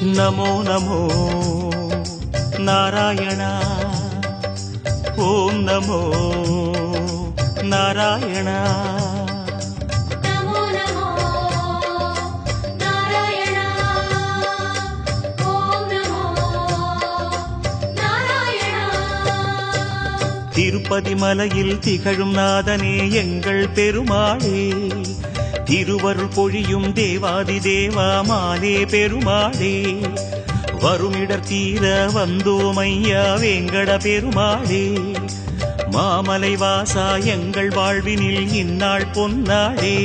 नमो नमो नारायण ओम नमो नारायण नमो नमो नारायण ओम नमो नारायण திருப்பதி மலையில் திகழும் நாதனே எங்கள் பெருமாளே திருவருள் பொழியும் தேவாதி தேவா மாலே பெருமாளே வருமிடர் தீர வந்தோமையா வேங்கட பெருமாளே மாமலை வாசா எங்கள் வாழ்வினில் இந்நாள் பொன்னாளே